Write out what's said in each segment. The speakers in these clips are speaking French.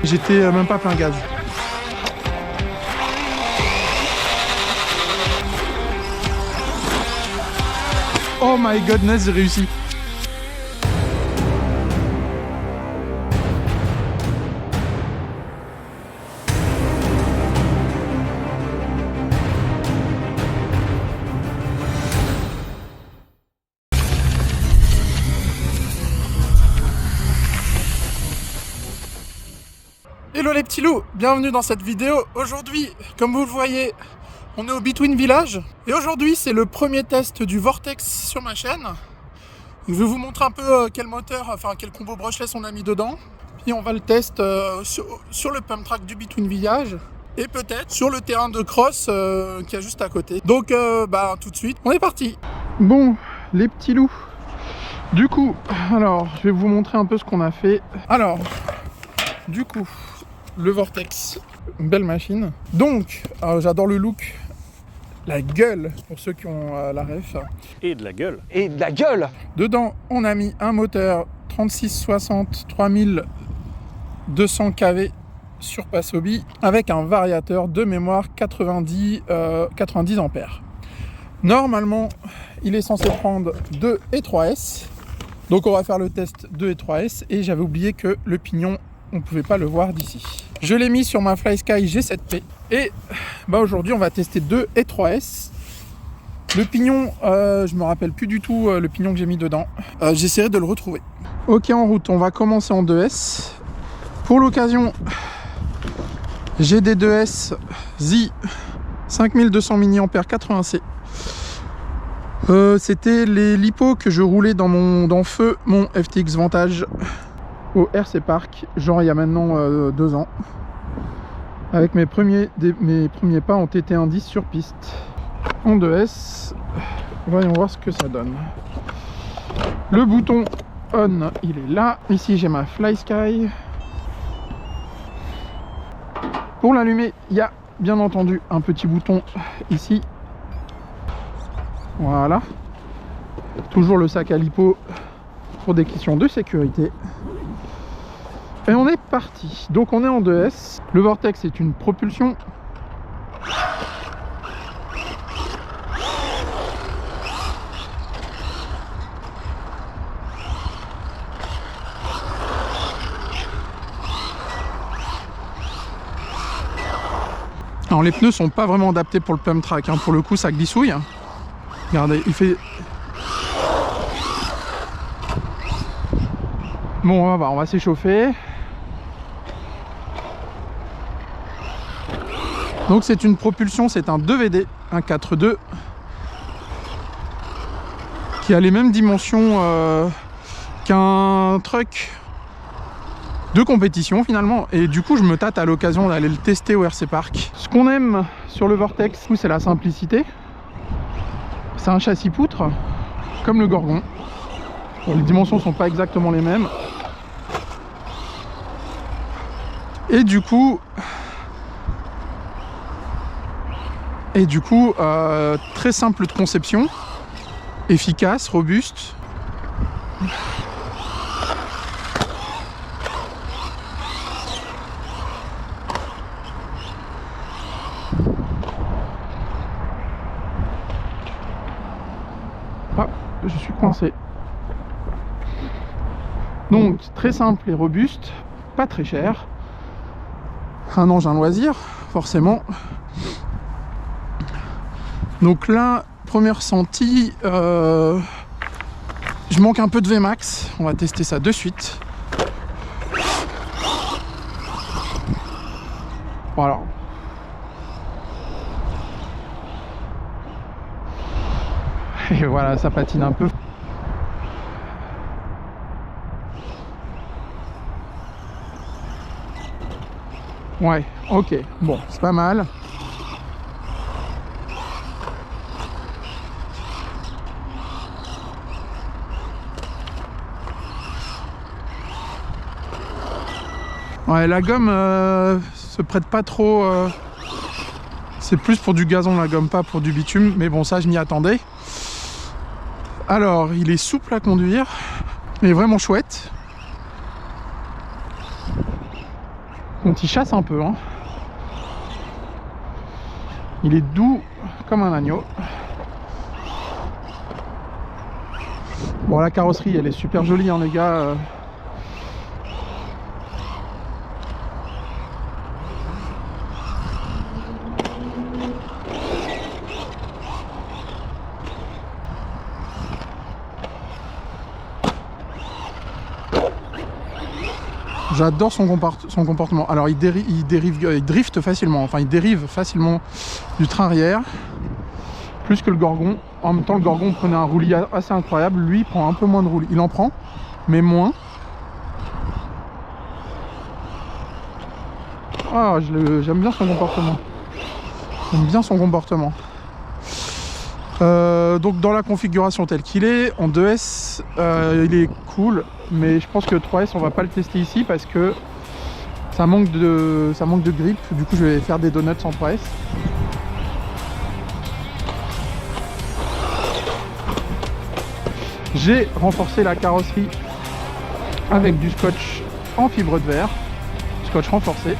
J'étais même pas plein gaz. Oh my goodness, j'ai réussi. Hello les petits loups, bienvenue dans cette vidéo. Aujourd'hui, comme vous le voyez, on est au Between Village. Et aujourd'hui, c'est le premier test du Vortex sur ma chaîne. Je vais vous montrer un peu quel moteur, enfin quel combo brushless on a mis dedans. Puis on va le test sur le pump track du Between Village. Et peut-être sur le terrain de cross qui est juste à côté. Donc tout de suite, on est parti. Bon, les petits loups. Du coup, alors, je vais vous montrer un peu ce qu'on a fait. Alors, du coup, le Vortex, une belle machine. Donc, j'adore le look, la gueule, pour ceux qui ont la ref. Et de la gueule. Et de la gueule. Dedans, on a mis un moteur 3660 3200 kV sur Passobi avec un variateur de mémoire 90 ampères. Normalement, il est censé prendre 2 et 3S. Donc on va faire le test 2 et 3S. Et j'avais oublié que le pignon, on ne pouvait pas le voir d'ici. Je l'ai mis sur ma FlySky G7P. Et aujourd'hui, on va tester 2 et 3S. Le pignon, je me rappelle plus du tout le pignon que j'ai mis dedans. J'essaierai de le retrouver. Ok, en route, on va commencer en 2S. Pour l'occasion, j'ai des 2S ZI 5200 mAh 80C. C'était les lipos que je roulais dans feu mon FTX Vantage au RC Park, genre il y a maintenant 2 ans, avec mes premiers pas en TT110 sur piste. En 2S, voyons voir ce que ça donne. Le bouton on, il est là. Ici j'ai ma FlySky. Pour l'allumer, il y a bien entendu un petit bouton ici. Voilà. Toujours le sac à lipo pour des questions de sécurité. Et on est parti. Donc on est en 2S. Le Vortex est une propulsion. Alors les pneus sont pas vraiment adaptés pour le pump track, hein. Pour le coup ça glissouille. Regardez, il fait... Bon, on va s'échauffer. Donc c'est une propulsion, c'est un 2VD, un 4.2 qui a les mêmes dimensions qu'un truck de compétition finalement. Et du coup je me tâte à l'occasion d'aller le tester au RC Park. Ce qu'on aime sur le Vortex, c'est la simplicité. C'est un châssis poutre, comme le Gorgon. Bon, les dimensions sont pas exactement les mêmes. Et du coup, très simple de conception, efficace, robuste. Ah, je suis coincé. Donc très simple et robuste, pas très cher. Un engin loisir, forcément. Donc là, premier ressenti, je manque un peu de Vmax. On va tester ça de suite. Voilà. Et voilà, ça patine un peu. Ouais, ok, bon, c'est pas mal. Ouais, la gomme se prête pas trop. C'est plus pour du gazon la gomme, pas pour du bitume. Mais bon, ça, je m'y attendais. Alors, il est souple à conduire. Il est vraiment chouette. Quand il chasse un peu, hein. Il est doux comme un agneau. Bon, la carrosserie elle est super jolie, hein, les gars. J'adore son comportement. Alors il drift facilement, enfin il dérive facilement du train arrière, plus que le Gorgon. En même temps le Gorgon prenait un roulis assez incroyable, lui il prend un peu moins de roulis. Il en prend, mais moins. Ah, j'aime bien son comportement. J'aime bien son comportement. Donc dans la configuration telle qu'il est, en 2S, il est cool, mais je pense que 3S on va pas le tester ici parce que ça manque de grip. Du coup je vais faire des donuts en 3S. J'ai renforcé la carrosserie avec du scotch en fibre de verre, scotch renforcé.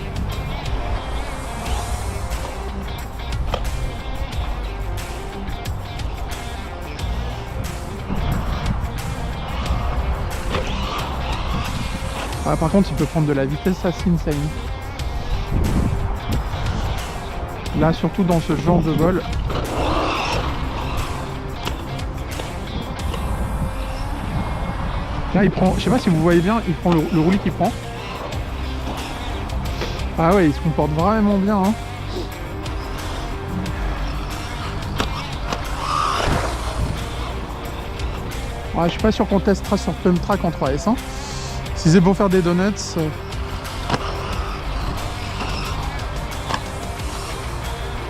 Ah, par contre il peut prendre de la vitesse assez insane. Là surtout dans ce genre de vol. Là il prend, je sais pas si vous voyez bien, il prend le roulis qu'il prend. Ah ouais, il se comporte vraiment bien, hein. Ouais, je suis pas sûr qu'on testera sur Pump Track en 3S, hein. Si c'est pour faire des donuts,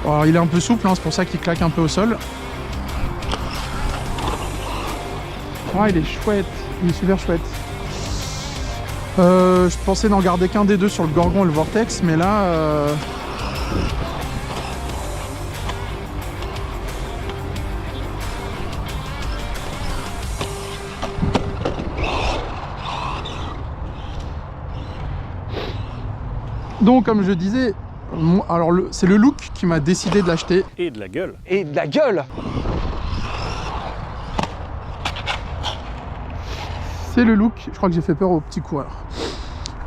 alors, il est un peu souple, hein, c'est pour ça qu'il claque un peu au sol. Ouais, il est chouette, il est super chouette. Je pensais n'en garder qu'un des deux sur le Gorgon et le Vortex, mais là... Donc comme je disais, alors c'est le look qui m'a décidé de l'acheter. Et de la gueule. Et de la gueule. C'est le look, je crois que j'ai fait peur aux petits coureurs.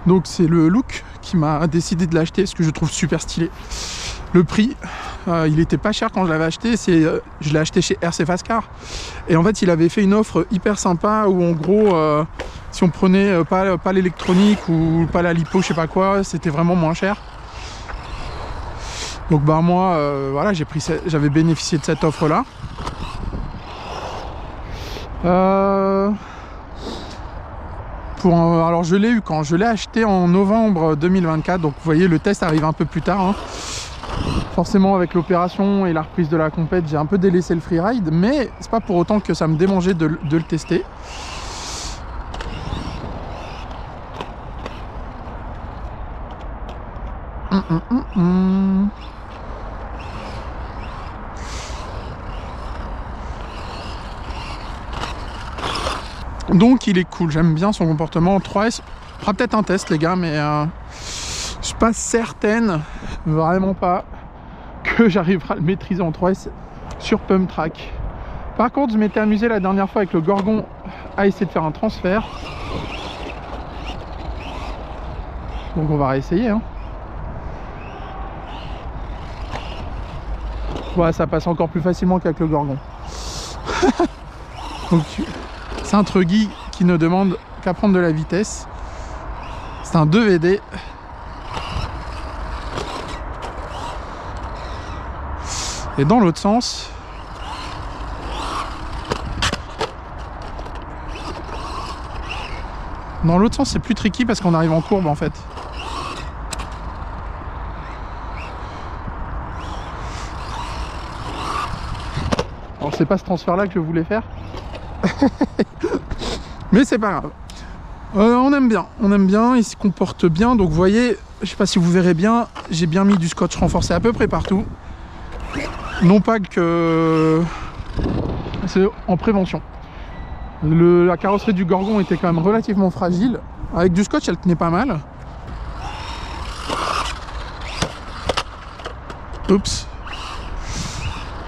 Donc c'est le look qui m'a décidé de l'acheter, ce que je trouve super stylé. Le prix, il était pas cher quand je l'avais acheté, je l'ai acheté chez RC Fast Car. Et en fait il avait fait une offre hyper sympa où en gros, si on prenait pas l'électronique ou pas la lipo, je sais pas quoi, c'était vraiment moins cher. Donc bah moi, voilà, j'avais bénéficié de cette offre là. Alors je l'ai eu quand je l'ai acheté en novembre 2024, donc vous voyez le test arrive un peu plus tard, hein. Forcément avec l'opération et la reprise de la compète j'ai un peu délaissé le freeride, mais c'est pas pour autant que ça me démangeait de le tester. Donc il est cool, j'aime bien son comportement. 3S, on fera peut-être un test les gars, mais je suis pas certaine, vraiment pas, que j'arriverai à le maîtriser en 3S sur Pump Track. Par contre je m'étais amusé la dernière fois avec le Gorgon à essayer de faire un transfert. Donc on va réessayer, hein. Ouais, ça passe encore plus facilement qu'avec le Gorgon. Donc c'est un truggy qui ne demande qu'à prendre de la vitesse. C'est un 2VD. Et dans l'autre sens, c'est plus tricky parce qu'on arrive en courbe en fait. Alors c'est pas ce transfert là que je voulais faire. Mais c'est pas grave. On aime bien, il se comporte bien. Donc vous voyez, je sais pas si vous verrez bien, j'ai bien mis du scotch renforcé à peu près partout. Non pas que c'est en prévention. La carrosserie du Gorgon était quand même relativement fragile. Avec du scotch elle tenait pas mal. Oups.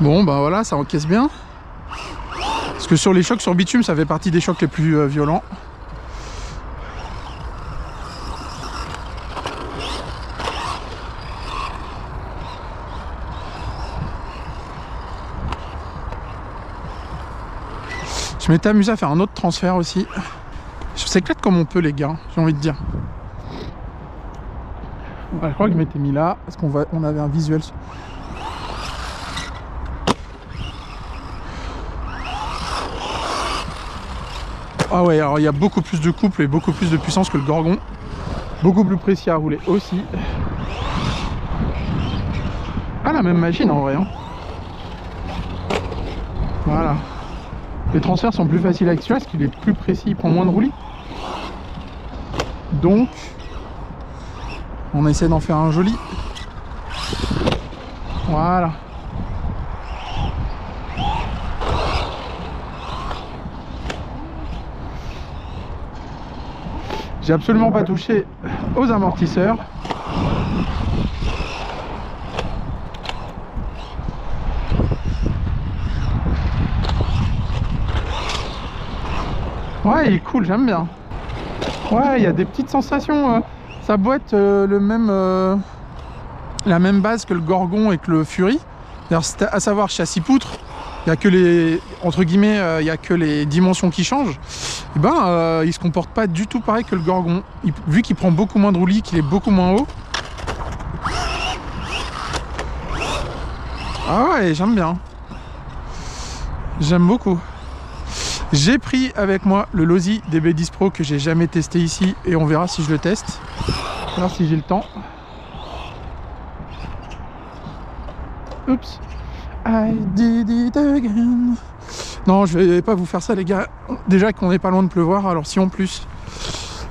Bon bah voilà, ça encaisse bien. Parce que sur les chocs sur bitume, ça fait partie des chocs les plus violents. Je m'étais amusé à faire un autre transfert aussi. Je s'éclate comme on peut les gars, j'ai envie de dire. Ouais, je crois que je m'étais mis là, parce qu'on avait un visuel. Ah ouais, alors il y a beaucoup plus de couple et beaucoup plus de puissance que le Gorgon. Beaucoup plus précis à rouler aussi. Ah, la même machine en vrai. Hein. Voilà. Les transferts sont plus faciles avec celui-là parce qu'il est plus précis, il prend moins de roulis. Donc, on essaie d'en faire un joli. Voilà. J'ai absolument pas touché aux amortisseurs. Ouais, il est cool, j'aime bien. Ouais, il y a des petites sensations. Ça doit être la même base que le Gorgon et que le Fury. À savoir châssis poutre, il n'y a que les, entre guillemets, il n'y a que les dimensions qui changent. Et ben, il se comporte pas du tout pareil que le Gorgon. Vu qu'il prend beaucoup moins de roulis, qu'il est beaucoup moins haut. Ah ouais, j'aime bien. J'aime beaucoup. J'ai pris avec moi le Losi DB10 Pro que j'ai jamais testé ici et on verra si je le teste. On va voir si j'ai le temps. Oups. I did it again. Non, je vais pas vous faire ça les gars. Déjà qu'on n'est pas loin de pleuvoir, alors si en plus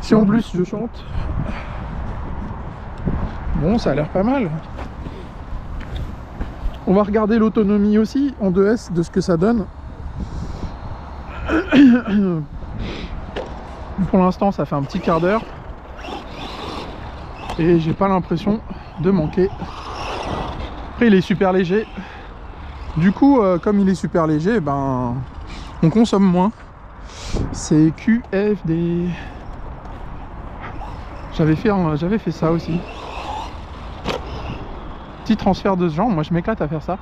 je chante. Bon, ça a l'air pas mal. On va regarder l'autonomie aussi en 2S de ce que ça donne. Pour l'instant ça fait un petit quart d'heure et j'ai pas l'impression de manquer. Après il est super léger, du coup comme il est super léger, ben on consomme moins. C'est QFD. J'avais fait ça aussi, petit transfert de ce genre. Moi je m'éclate à faire ça.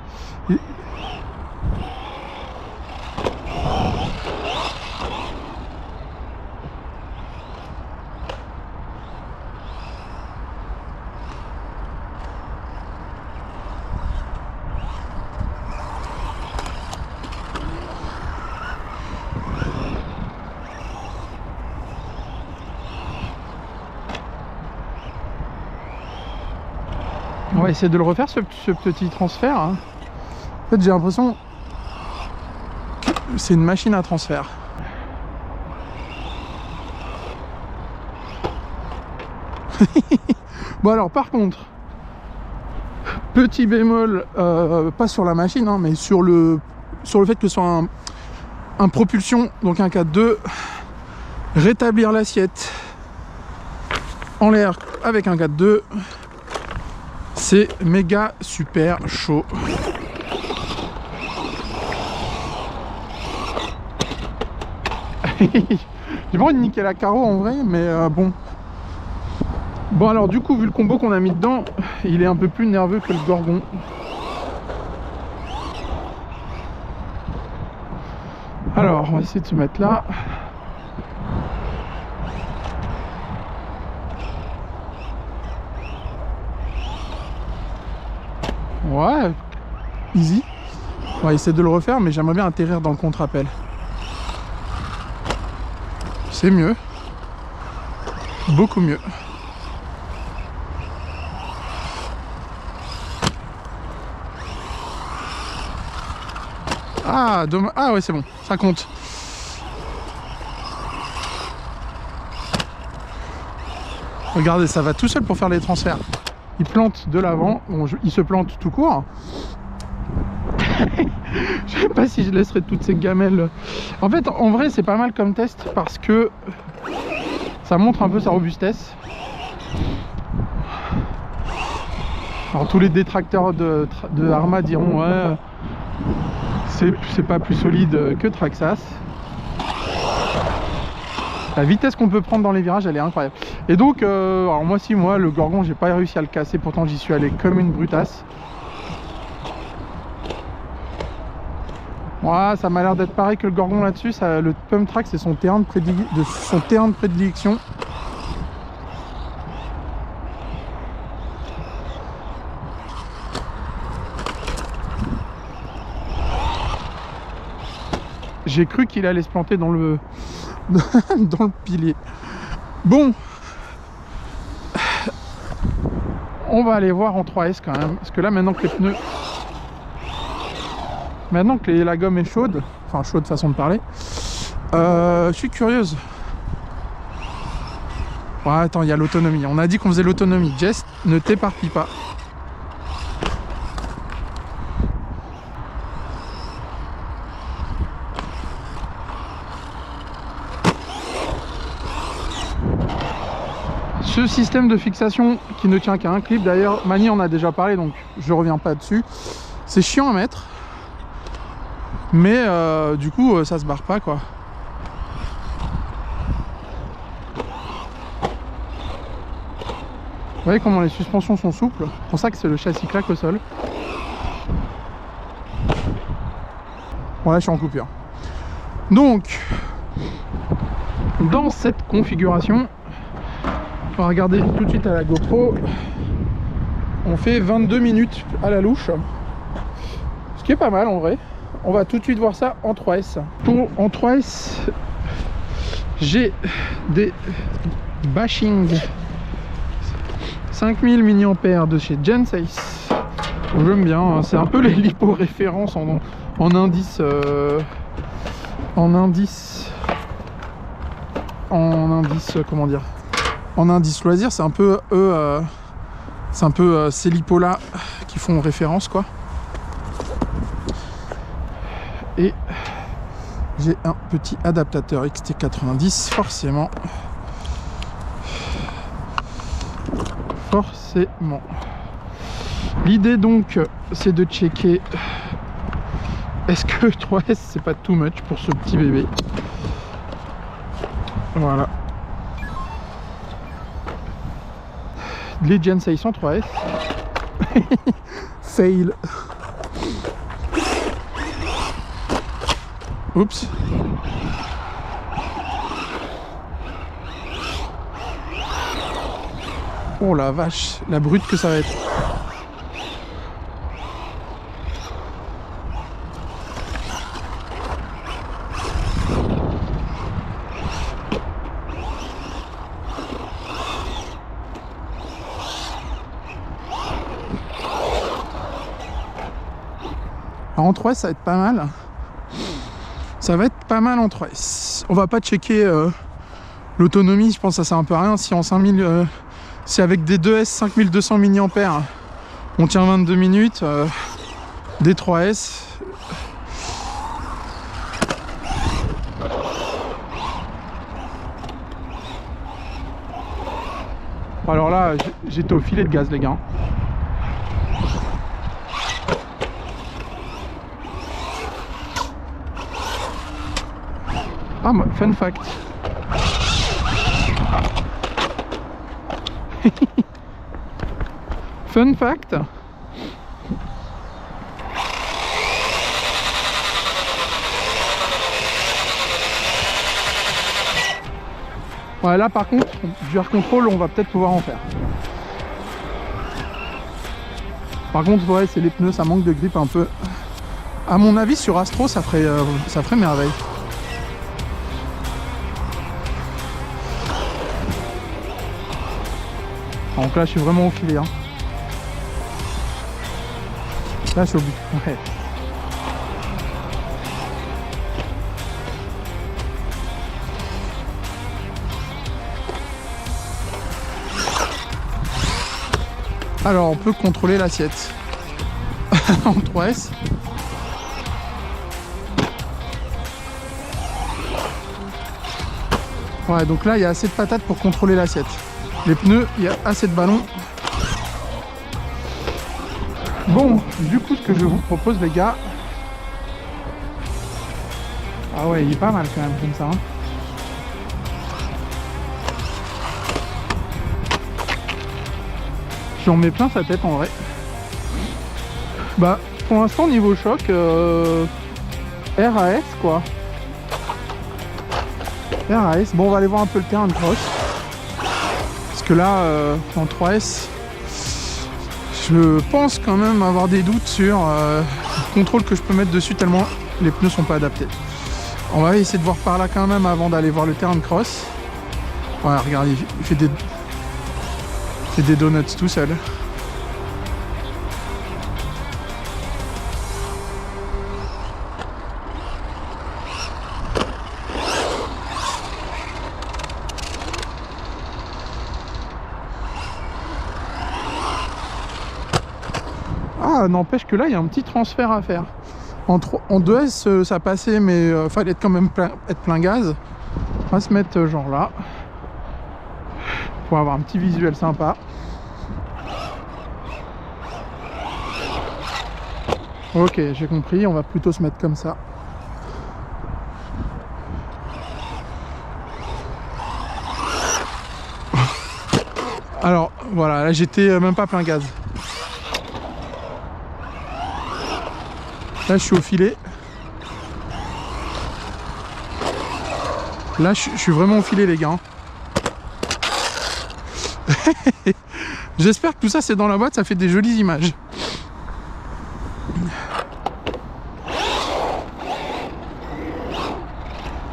On va essayer de le refaire ce petit transfert. Hein. En fait j'ai l'impression que c'est une machine à transfert. Bon alors par contre, petit bémol, pas sur la machine hein, mais sur le fait que ce soit un propulsion, donc un 4.2, rétablir l'assiette en l'air avec un 4.2, c'est méga super chaud. J'ai pas envie de niquer la carreau en vrai, mais bon. Bon alors du coup, vu le combo qu'on a mis dedans, il est un peu plus nerveux que le Gorgon. Alors, on va essayer de se mettre là. Ouais, easy. On va essayer de le refaire, mais j'aimerais bien atterrir dans le contre-appel. C'est mieux. Beaucoup mieux. Ah, dommage. Ah ouais, c'est bon, ça compte. Regardez, ça va tout seul pour faire les transferts. Il plante de l'avant, bon, il se plante tout court. Je sais pas si je laisserai toutes ces gamelles. En fait, en vrai, c'est pas mal comme test parce que ça montre un peu sa robustesse. Alors tous les détracteurs de Arrma diront ouais, c'est pas plus solide que Traxxas. La vitesse qu'on peut prendre dans les virages, elle est incroyable. Et donc, alors moi le Gorgon, j'ai pas réussi à le casser, pourtant j'y suis allé comme une brutasse. Ouais, ça m'a l'air d'être pareil que le Gorgon là-dessus. Le pump track, c'est son terrain de prédilection. J'ai cru qu'il allait se planter dans le dans le pilier. Bon, on va aller voir en 3S quand même, parce que là maintenant que les pneus, la gomme est chaude, enfin chaude façon de parler, je suis curieuse. Ouais, attends, il y a l'autonomie. On a dit qu'on faisait l'autonomie. Jess, ne t'éparpille pas. Ce système de fixation qui ne tient qu'à un clip, d'ailleurs Mani en a déjà parlé donc je reviens pas dessus, c'est chiant à mettre mais du coup ça se barre pas quoi. Vous voyez comment les suspensions sont souples, c'est pour ça que c'est le châssis claque au sol. Bon là je suis en coupure. Donc dans cette configuration, on va regarder tout de suite à la GoPro, on fait 22 minutes à la louche, ce qui est pas mal en vrai. On va tout de suite voir ça en 3S. En 3S, j'ai des Bashing 5000 mAh de chez Gensace. J'aime bien, hein. C'est un peu les lipo références en indice comment dire, en indice loisir, c'est un peu eux, ces lipos là qui font référence quoi. Et j'ai un petit adaptateur XT90 forcément. L'idée donc c'est de checker est-ce que 3S c'est pas too much pour ce petit bébé. Voilà. Les Gensace en 3S. Fail. Oups. Oh la vache, la brute que ça va être. Alors en 3S ça va être pas mal. Ça va être pas mal en 3S. On va pas checker l'autonomie, je pense que ça sert un peu à rien. Si en 5000, si avec des 2S 5200 mAh on tient 22 minutes, des 3S. Alors là, j'étais au filet de gaz les gars. Ah, fun fact. Fun fact. Ouais, là par contre, du air control, on va peut-être pouvoir en faire. Par contre, ouais, c'est les pneus, ça manque de grip un peu. À mon avis, sur Astro, ça ferait merveille. Donc là je suis vraiment au filet hein. Là je suis au but. Ouais. Alors on peut contrôler l'assiette en 3S. Ouais, donc là il y a assez de patates pour contrôler l'assiette. Les pneus, il y a assez de ballons. Bon, du coup, ce que je vous propose, les gars... Ah ouais, il est pas mal quand même comme ça. Hein. J'en mets plein sa tête en vrai. Bah, pour l'instant, niveau choc, RAS quoi. RAS. Bon, on va aller voir un peu le terrain de cross. Parce que là, en 3S, je pense quand même avoir des doutes sur le contrôle que je peux mettre dessus tellement les pneus sont pas adaptés. On va essayer de voir par là quand même avant d'aller voir le terrain de cross. Voilà, regardez, il fait des donuts tout seul. Ah, n'empêche que là, il y a un petit transfert à faire. En 2S, ça passait, mais fallait quand même être plein gaz. On va se mettre genre là. Pour avoir un petit visuel sympa. Ok, j'ai compris, on va plutôt se mettre comme ça. Alors, voilà, là j'étais même pas plein gaz. Là je suis au filet. Là je suis vraiment au filet les gars. J'espère que tout ça c'est dans la boîte, ça fait des jolies images.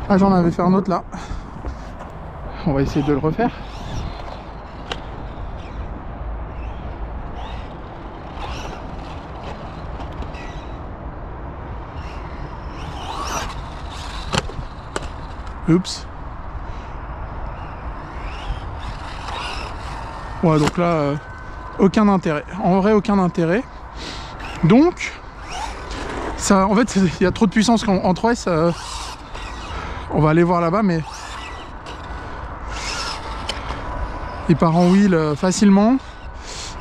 Ah, j'en avais fait un autre là. On va essayer de le refaire. Oups. Ouais, donc là, aucun intérêt. En vrai, aucun intérêt. Donc, ça, en fait, il y a trop de puissance en 3S. On va aller voir là-bas, mais il part en wheel facilement.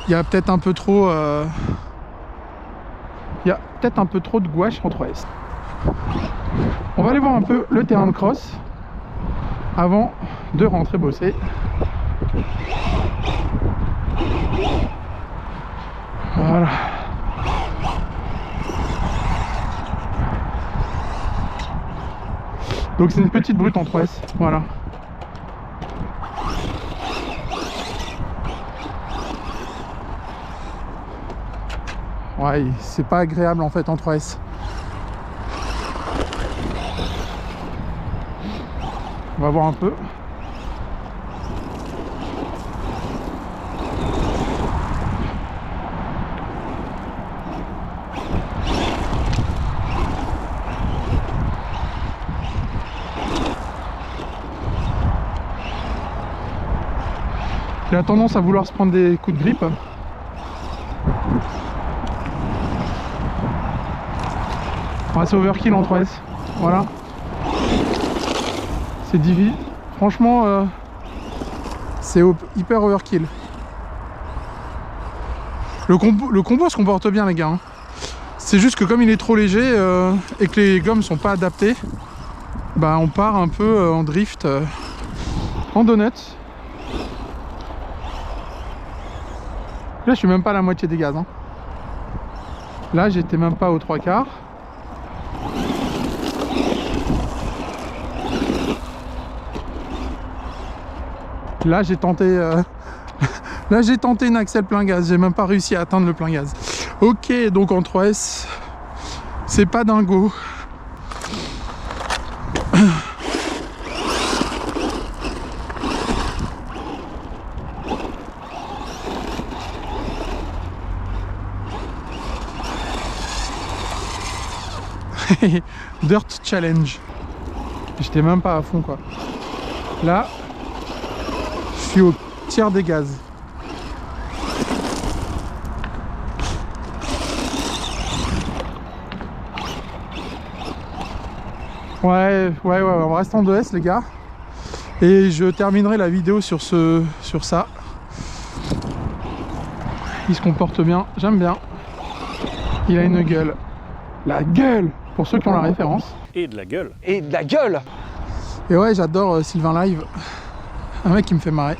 Il y a peut-être un peu trop... Il y a peut-être un peu trop de gouache en 3S. On va aller voir un peu le terrain de cross avant de rentrer bosser. Voilà. Donc c'est une petite brute en 3S, voilà. Ouais, c'est pas agréable en fait en 3S. On va voir un peu. Il a tendance à vouloir se prendre des coups de grippe. Ouais, c'est overkill en 3S. Voilà. C'est difficile. Franchement, c'est hyper overkill. Le combo se comporte bien les gars. Hein. C'est juste que comme il est trop léger et que les gommes sont pas adaptées, bah on part un peu en drift, en donut. Là je suis même pas à la moitié des gaz. Hein. Là j'étais même pas aux 3/4. Là j'ai tenté là j'ai tenté une accel plein gaz, j'ai même pas réussi à atteindre le plein gaz. Ok, donc en 3S c'est pas dingo. Dirt challenge. J'étais même pas à fond quoi. Là je suis au tiers des gaz. Ouais, on reste en 2S les gars. Et je terminerai la vidéo sur ça. Il se comporte bien, j'aime bien. Il a une gueule. La gueule, pour ceux qui ont la référence. Et de la gueule. Et de la gueule. Et ouais, j'adore Sylvain Live. Un mec qui me fait marrer.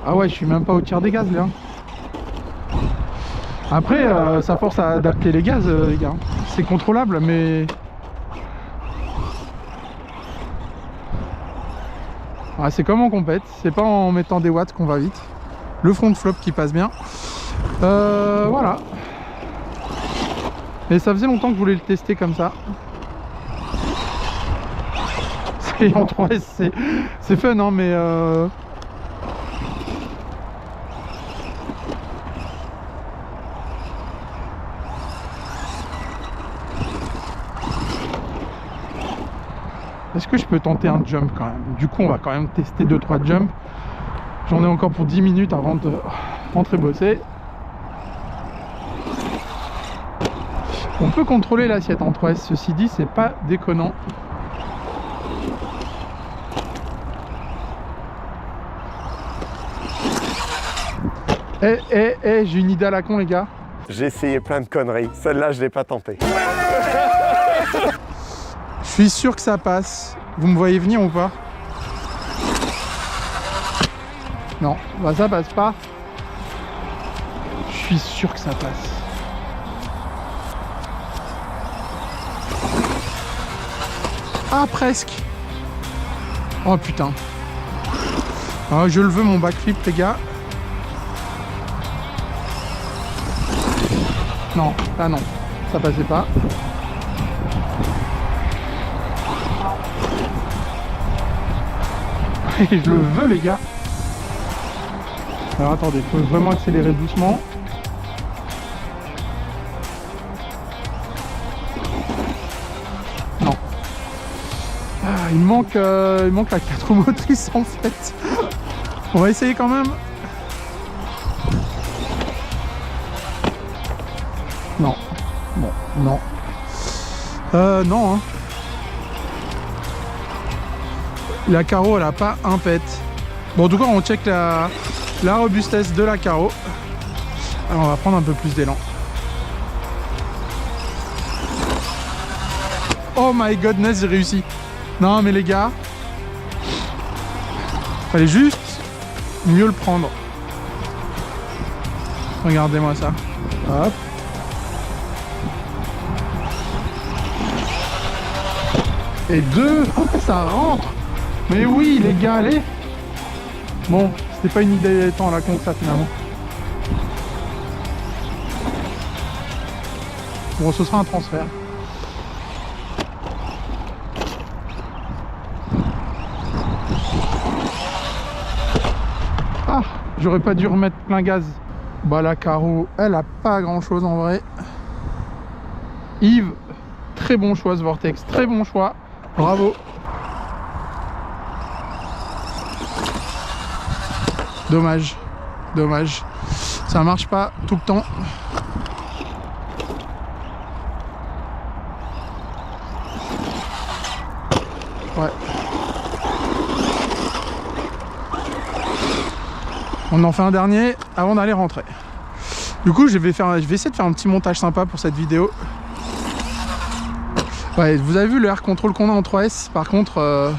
Ah ouais, je suis même pas au tiers des gaz, là. Après, ça force à adapter les gaz, les gars. C'est contrôlable, mais... Ah, c'est comme en compète, c'est pas en mettant des watts qu'on va vite. Le front flop qui passe bien. Voilà. Et ça faisait longtemps que je voulais le tester comme ça. C'est en 3S, c'est fun, hein, mais... Est-ce que je peux tenter un jump quand même? Du coup, on va quand même tester 2-3 jumps. J'en ai encore pour 10 minutes avant de rentrer bosser. On peut contrôler l'assiette en 3S, ceci dit, c'est pas déconnant. J'ai une idée à la con, les gars. J'ai essayé plein de conneries. Celle-là, je l'ai pas tentée. Je suis sûr que ça passe. Vous me voyez venir ou pas? Non, bah ça passe pas. Je suis sûr que ça passe. Ah, presque. Oh putain. Ah, je le veux mon backflip, les gars. Non, là non, ça passait pas. Et je le veux, les gars. Alors attendez, il faut vraiment accélérer doucement. Non. Ah, il manque la 4 roues motrices en fait. On va essayer quand même. Non. Bon, non. Non, hein. La carreau, elle a pas un pet. Bon, en tout cas, on check la robustesse de la carreau. Alors, on va prendre un peu plus d'élan. Oh my godness, j'ai réussi. Non, mais les gars, fallait juste mieux le prendre. Regardez-moi ça. Hop. Et 2, ça rentre. Mais oui, les gars, allez. Bon, c'était pas une idée tant à la con que ça finalement. Bon, ce sera un transfert. Ah, j'aurais pas dû remettre plein gaz. Bah la carreau, elle a pas grand chose en vrai. Yves, très bon choix ce Vortex, très bon choix. Bravo. Dommage, dommage. Ça marche pas tout le temps. Ouais. On en fait un dernier avant d'aller rentrer. Du coup, je vais essayer de faire un petit montage sympa pour cette vidéo. Ouais, vous avez vu le air control qu'on a en 3S. Par contre,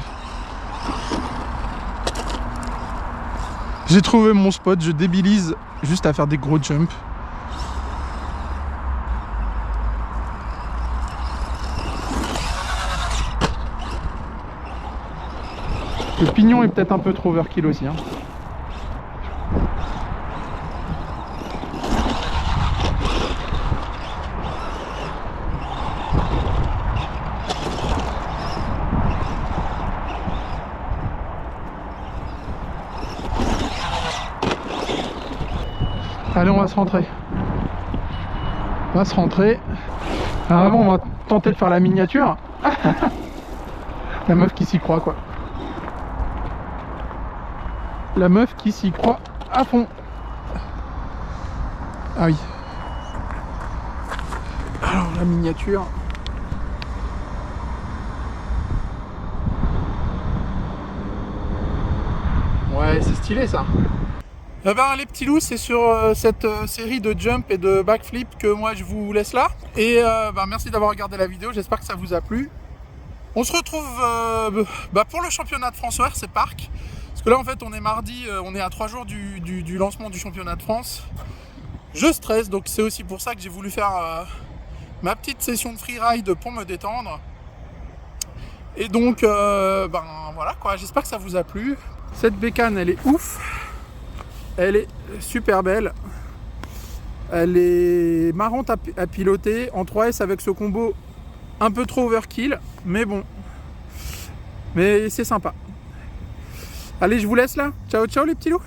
j'ai trouvé mon spot. Je débilise juste à faire des gros jumps. Le pignon est peut-être un peu trop overkill aussi, hein. Allez, on va se rentrer. On va se rentrer. Alors avant, on va tenter de faire la miniature. La meuf qui s'y croit, quoi. La meuf qui s'y croit à fond. Ah oui. Alors, la miniature. Ouais, c'est stylé, ça. Eh ben, les petits loups, c'est sur cette série de jump et de backflip que moi je vous laisse là. Et merci d'avoir regardé la vidéo, j'espère que ça vous a plu. On se retrouve pour le championnat de France au RC Park. Parce que là en fait on est mardi, on est à 3 jours du lancement du championnat de France. Je stresse, donc c'est aussi pour ça que j'ai voulu faire ma petite session de freeride pour me détendre. Et donc voilà quoi, j'espère que ça vous a plu. Cette bécane elle est ouf. Elle est super belle. Elle est marrante à piloter en 3S avec ce combo un peu trop overkill, mais bon. Mais c'est sympa. Allez, je vous laisse là. Ciao, ciao les petits loups.